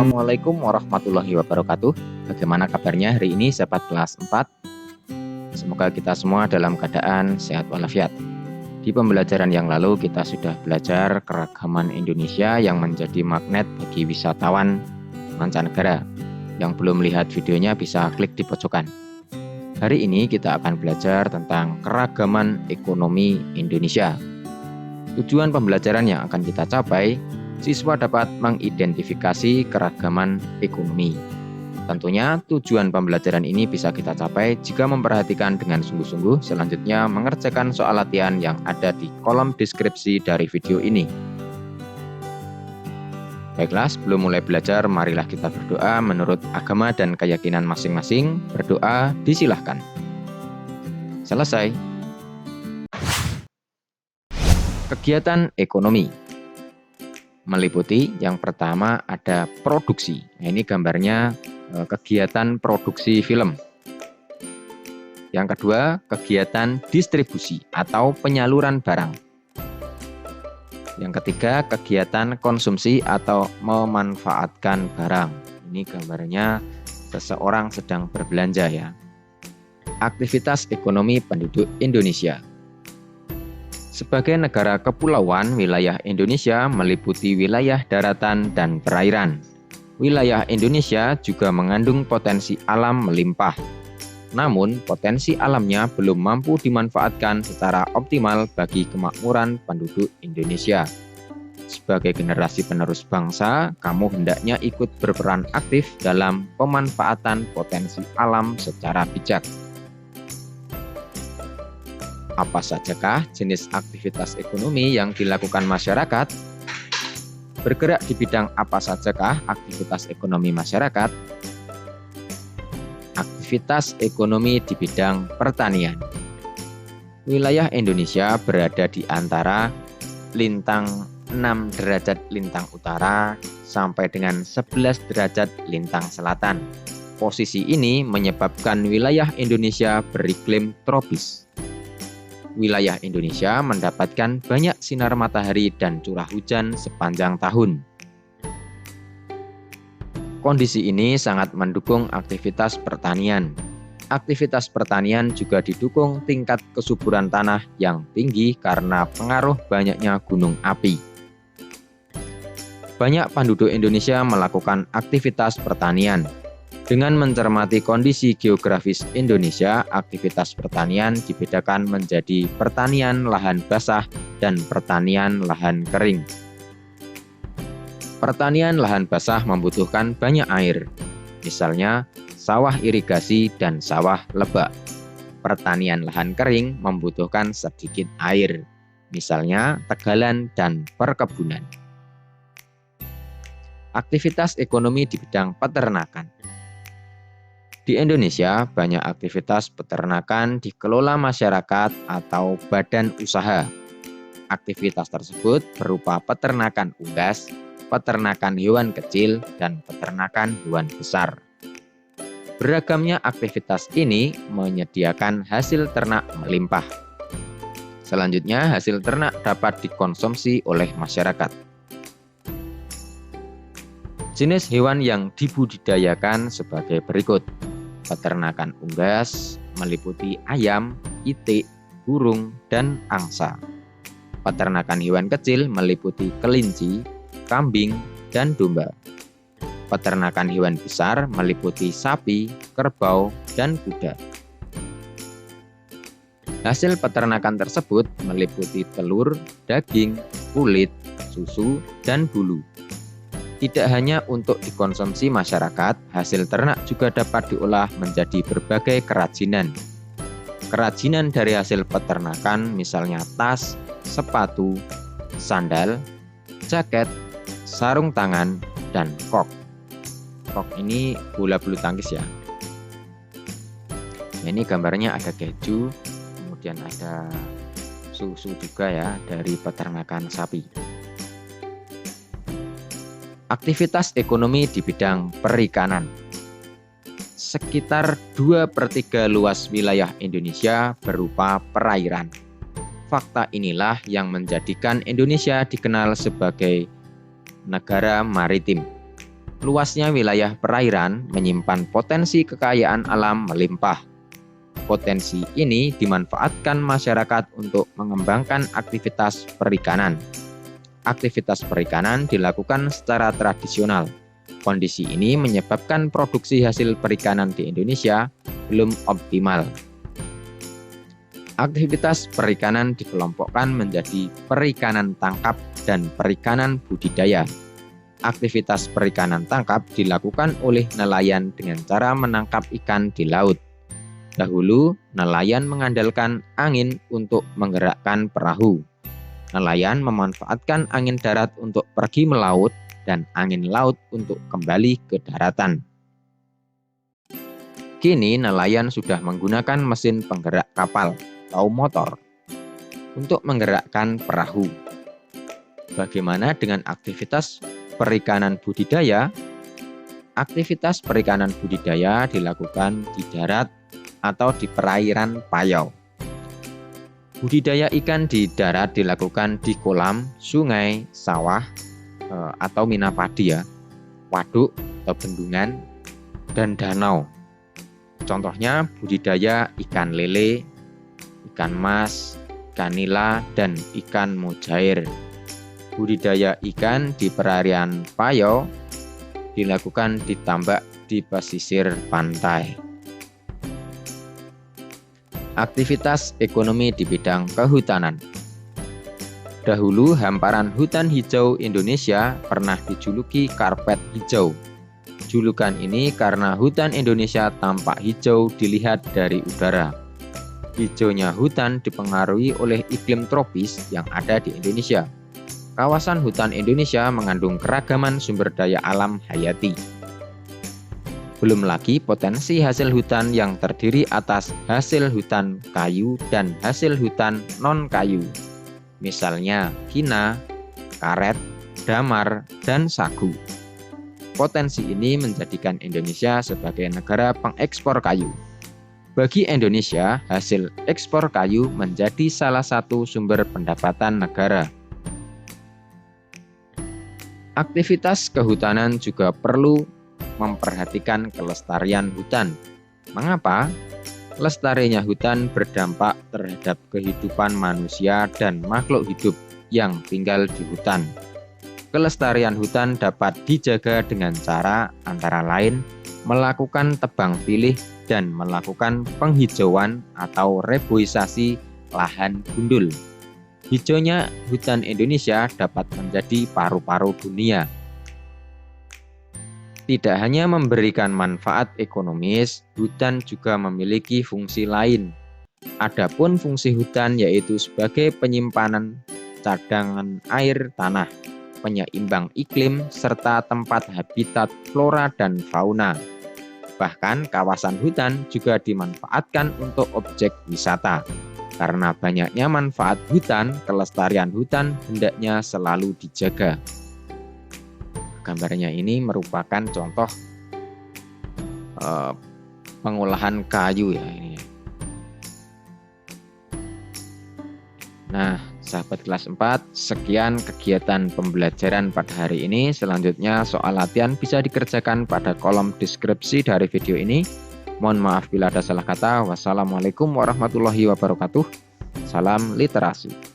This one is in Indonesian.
Assalamualaikum warahmatullahi wabarakatuh. Bagaimana kabarnya hari ini sahabat kelas 4? Semoga kita semua dalam keadaan sehat walafiat. Di pembelajaran yang lalu kita sudah belajar keragaman Indonesia yang menjadi magnet bagi wisatawan mancanegara. Yang belum melihat videonya bisa klik di pojokan. Hari ini kita akan belajar tentang keragaman ekonomi Indonesia. Tujuan pembelajaran yang akan kita capai, siswa dapat mengidentifikasi keragaman ekonomi. Tentunya tujuan pembelajaran ini bisa kita capai jika memperhatikan dengan sungguh-sungguh, selanjutnya mengerjakan soal latihan yang ada di kolom deskripsi dari video ini. Baiklah, sebelum mulai belajar, marilah kita berdoa menurut agama dan keyakinan masing-masing. Berdoa disilahkan. Selesai. Kegiatan ekonomi meliputi yang pertama ada produksi. Nah, ini gambarnya kegiatan produksi film. Yang kedua, kegiatan distribusi atau penyaluran barang. Yang ketiga, kegiatan konsumsi atau memanfaatkan barang. Ini gambarnya seseorang sedang berbelanja ya. Aktivitas ekonomi penduduk Indonesia. Sebagai negara kepulauan, wilayah Indonesia meliputi wilayah daratan dan perairan. Wilayah Indonesia juga mengandung potensi alam melimpah. Namun, potensi alamnya belum mampu dimanfaatkan secara optimal bagi kemakmuran penduduk Indonesia. Sebagai generasi penerus bangsa, kamu hendaknya ikut berperan aktif dalam pemanfaatan potensi alam secara bijak. Apa sajakah jenis aktivitas ekonomi yang dilakukan masyarakat? Bergerak di bidang apa sajakah aktivitas ekonomi masyarakat? Aktivitas ekonomi di bidang pertanian. Wilayah Indonesia berada di antara lintang 6 derajat lintang utara sampai dengan 11 derajat lintang selatan. Posisi ini menyebabkan wilayah Indonesia beriklim tropis. Wilayah Indonesia mendapatkan banyak sinar matahari dan curah hujan sepanjang tahun. Kondisi ini sangat mendukung aktivitas pertanian. Aktivitas pertanian juga didukung tingkat kesuburan tanah yang tinggi karena pengaruh banyaknya gunung api. Banyak penduduk Indonesia melakukan aktivitas pertanian. Dengan mencermati kondisi geografis Indonesia, aktivitas pertanian dibedakan menjadi pertanian lahan basah dan pertanian lahan kering. Pertanian lahan basah membutuhkan banyak air, misalnya sawah irigasi dan sawah lebak. Pertanian lahan kering membutuhkan sedikit air, misalnya tegalan dan perkebunan. Aktivitas ekonomi di bidang peternakan. Di Indonesia, banyak aktivitas peternakan dikelola masyarakat atau badan usaha. Aktivitas tersebut berupa peternakan unggas, peternakan hewan kecil, dan peternakan hewan besar. Beragamnya aktivitas ini menyediakan hasil ternak melimpah. Selanjutnya, hasil ternak dapat dikonsumsi oleh masyarakat. Jenis hewan yang dibudidayakan sebagai berikut. Peternakan unggas meliputi ayam, itik, burung, dan angsa. Peternakan hewan kecil meliputi kelinci, kambing, dan domba. Peternakan hewan besar meliputi sapi, kerbau, dan kuda. Hasil peternakan tersebut meliputi telur, daging, kulit, susu, dan bulu. Tidak hanya untuk dikonsumsi masyarakat, hasil ternak juga dapat diolah menjadi berbagai kerajinan. Kerajinan dari hasil peternakan misalnya tas, sepatu, sandal, jaket, sarung tangan, dan kok. Kok ini bola bulu tangkis ya. Nah, ini gambarnya ada keju, kemudian ada susu juga ya dari peternakan sapi. Aktivitas ekonomi di bidang perikanan. Sekitar 2/3 luas wilayah Indonesia berupa perairan. Fakta inilah yang menjadikan Indonesia dikenal sebagai negara maritim. Luasnya wilayah perairan menyimpan potensi kekayaan alam melimpah. Potensi ini dimanfaatkan masyarakat untuk mengembangkan aktivitas perikanan. Aktivitas perikanan dilakukan secara tradisional. Kondisi ini menyebabkan produksi hasil perikanan di Indonesia belum optimal. Aktivitas perikanan dikelompokkan menjadi perikanan tangkap dan perikanan budidaya. Aktivitas perikanan tangkap dilakukan oleh nelayan dengan cara menangkap ikan di laut. Dahulu, nelayan mengandalkan angin untuk menggerakkan perahu. Nelayan memanfaatkan angin darat untuk pergi melaut dan angin laut untuk kembali ke daratan. Kini nelayan sudah menggunakan mesin penggerak kapal atau motor untuk menggerakkan perahu. Bagaimana dengan aktivitas perikanan budidaya? Aktivitas perikanan budidaya dilakukan di darat atau di perairan payau. Budidaya ikan di darat dilakukan di kolam, sungai, sawah, atau mina padi waduk atau bendungan, dan danau. Contohnya budidaya ikan lele, ikan mas, ikan nila, dan ikan mujair. Budidaya ikan di perairan payau dilakukan di tambak di pesisir pantai. Aktivitas ekonomi di bidang kehutanan. Dahulu hamparan hutan hijau Indonesia pernah dijuluki karpet hijau. Julukan ini karena hutan Indonesia tampak hijau dilihat dari udara. Hijaunya hutan dipengaruhi oleh iklim tropis yang ada di Indonesia. Kawasan hutan Indonesia mengandung keragaman sumber daya alam hayati. Belum lagi potensi hasil hutan yang terdiri atas hasil hutan kayu dan hasil hutan non-kayu. Misalnya hina, karet, damar, dan sagu. Potensi ini menjadikan Indonesia sebagai negara pengekspor kayu. Bagi Indonesia, hasil ekspor kayu menjadi salah satu sumber pendapatan negara. Aktivitas kehutanan juga perlu memperhatikan kelestarian hutan. Mengapa? Lestarinya hutan berdampak terhadap kehidupan manusia dan makhluk hidup yang tinggal di hutan. Kelestarian hutan dapat dijaga dengan cara antara lain melakukan tebang pilih dan melakukan penghijauan atau reboisasi lahan gundul. Hijaunya hutan Indonesia dapat menjadi paru-paru dunia. Tidak hanya memberikan manfaat ekonomis, hutan juga memiliki fungsi lain. Adapun fungsi hutan yaitu sebagai penyimpanan cadangan air tanah, penyeimbang iklim, serta tempat habitat flora dan fauna. Bahkan kawasan hutan juga dimanfaatkan untuk objek wisata. Karena banyaknya manfaat hutan, kelestarian hutan hendaknya selalu dijaga. Gambarnya ini merupakan contoh pengolahan kayu ya ini. Nah, sahabat kelas 4, sekian kegiatan pembelajaran pada hari ini. Selanjutnya soal latihan bisa dikerjakan pada kolom deskripsi dari video ini. Mohon maaf bila ada salah kata. Wassalamualaikum warahmatullahi wabarakatuh. Salam literasi.